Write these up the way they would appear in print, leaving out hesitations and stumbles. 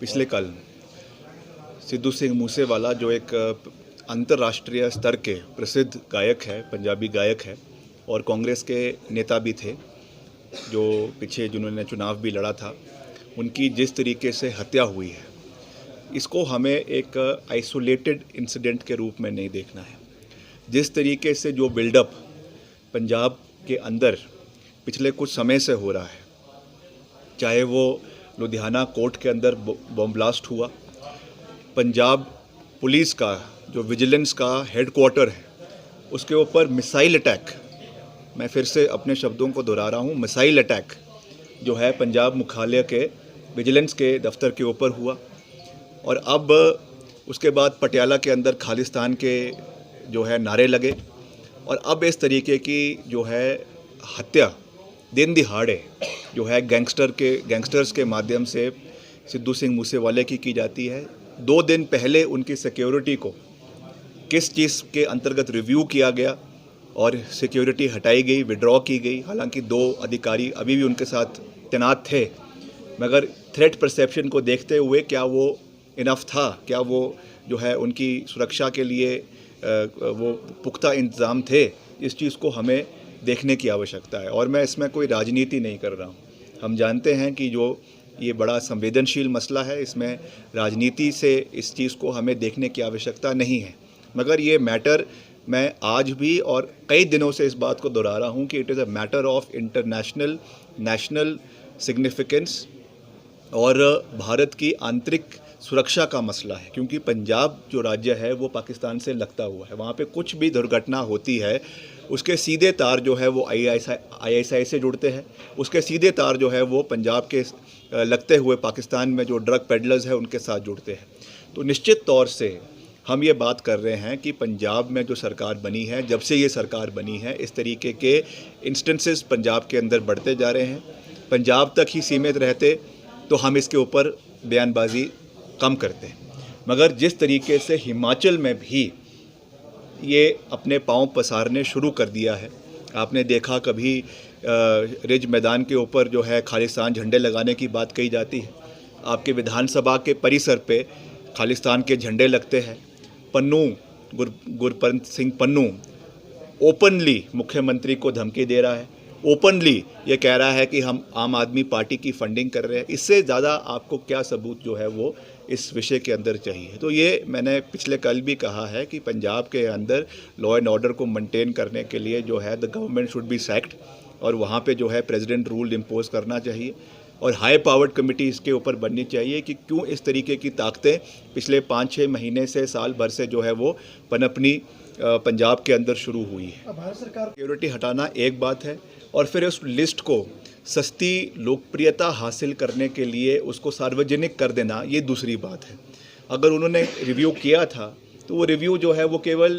पिछले कल सिद्धू सिंह मूसेवाला जो एक अंतर्राष्ट्रीय स्तर के प्रसिद्ध गायक है, पंजाबी गायक है और कांग्रेस के नेता भी थे, जो पीछे जिन्होंने चुनाव भी लड़ा था, उनकी जिस तरीके से हत्या हुई है, इसको हमें एक आइसोलेटेड इंसिडेंट के रूप में नहीं देखना है। जिस तरीके से जो बिल्डअप पंजाब के अंदर पिछले कुछ समय से हो रहा है, चाहे वो लुधियाना कोर्ट के अंदर बॉम्ब ब्लास्ट हुआ, पंजाब पुलिस का जो विजिलेंस का हेडक्वार्टर है उसके ऊपर मिसाइल अटैक, मैं फिर से अपने शब्दों को दोहरा रहा हूँ, मिसाइल अटैक जो है पंजाब मुख्यालय के विजिलेंस के दफ्तर के ऊपर हुआ। और अब उसके बाद पटियाला के अंदर खालिस्तान के जो है नारे लगे और अब इस तरीके की जो है हत्या दिन दिहाड़े जो है गैंगस्टर्स के माध्यम से सिद्धू सिंह मूसेवाले की जाती है। 2 दिन पहले उनकी सिक्योरिटी को किस चीज़ के अंतर्गत रिव्यू किया गया और सिक्योरिटी हटाई गई, विड्रॉ की गई। हालांकि 2 अधिकारी अभी भी उनके साथ तैनात थे, मगर थ्रेट परसेप्शन को देखते हुए क्या वो इनफ था, क्या वो जो है उनकी सुरक्षा के लिए वो पुख्ता इंतज़ाम थे, इस चीज़ को हमें देखने की आवश्यकता है। और मैं इसमें कोई राजनीति नहीं कर रहा हूँ। हम जानते हैं कि जो ये बड़ा संवेदनशील मसला है, इसमें राजनीति से इस चीज़ को हमें देखने की आवश्यकता नहीं है। मगर ये मैटर मैं आज भी और कई दिनों से इस बात को दोहरा रहा हूँ कि it is a matter of international national significance और भारत की आंतरिक सुरक्षा का मसला है, क्योंकि पंजाब जो राज्य है वो पाकिस्तान से लगता हुआ है। वहाँ पे कुछ भी दुर्घटना होती है उसके सीधे तार जो है वो ISI से जुड़ते हैं, उसके सीधे तार जो है वो पंजाब के लगते हुए पाकिस्तान में जो ड्रग पेडलर्स हैं उनके साथ जुड़ते हैं। तो निश्चित तौर से हम ये बात कर रहे हैं कि पंजाब में जो सरकार बनी है, जब से ये सरकार बनी है, इस तरीके के इंस्टेंसेस पंजाब के अंदर बढ़ते जा रहे हैं। पंजाब तक ही सीमित रहते तो हम इसके ऊपर बयानबाजी कम करते हैं, मगर जिस तरीके से हिमाचल में भी ये अपने पांव पसारने शुरू कर दिया है, आपने देखा कभी रिज मैदान के ऊपर जो है खालिस्तान झंडे लगाने की बात कही जाती है, आपके विधानसभा के परिसर पे खालिस्तान के झंडे लगते हैं। पन्नू गुरपंत सिंह पन्नू ओपनली मुख्यमंत्री को धमकी दे रहा है, ओपनली ये कह रहा है कि हम आम आदमी पार्टी की फंडिंग कर रहे हैं। इससे ज़्यादा आपको क्या सबूत जो है वो इस विषय के अंदर चाहिए? तो ये मैंने पिछले कल भी कहा है कि पंजाब के अंदर लॉ एंड ऑर्डर को मेंटेन करने के लिए जो है the government should be sacked और वहाँ पे जो है प्रेसिडेंट रूल इम्पोज करना चाहिए और हाई पावर्ड कमेटी इसके ऊपर बननी चाहिए कि क्यों इस तरीके की ताकतें पिछले 5-6 महीने से साल भर से जो है वो पनपनी पंजाब के अंदर शुरू हुई है। भारत सरकार सिक्योरिटी हटाना एक बात है और फिर उस लिस्ट को सस्ती लोकप्रियता हासिल करने के लिए उसको सार्वजनिक कर देना, ये दूसरी बात है। अगर उन्होंने रिव्यू किया था तो वो रिव्यू जो है वो केवल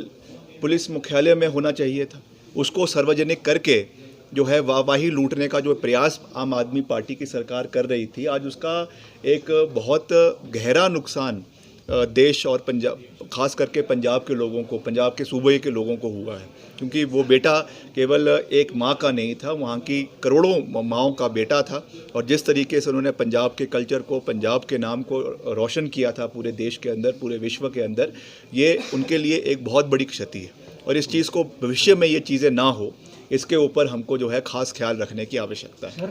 पुलिस मुख्यालय में होना चाहिए था। उसको सार्वजनिक करके जो है वाहवाही लूटने का जो प्रयास आम आदमी पार्टी की सरकार कर रही थी, आज उसका एक बहुत गहरा नुकसान देश और पंजाब, खास करके पंजाब के लोगों को, पंजाब के सूबे के लोगों को हुआ है। क्योंकि वो बेटा केवल एक माँ का नहीं था, वहाँ की करोड़ों माँओं का बेटा था और जिस तरीके से उन्होंने पंजाब के कल्चर को, पंजाब के नाम को रोशन किया था पूरे देश के अंदर, पूरे विश्व के अंदर, ये उनके लिए एक बहुत बड़ी क्षति है। और इस चीज़ को भविष्य में ये चीज़ें ना हो, इसके ऊपर हमको जो है ख़ास ख्याल रखने की आवश्यकता है।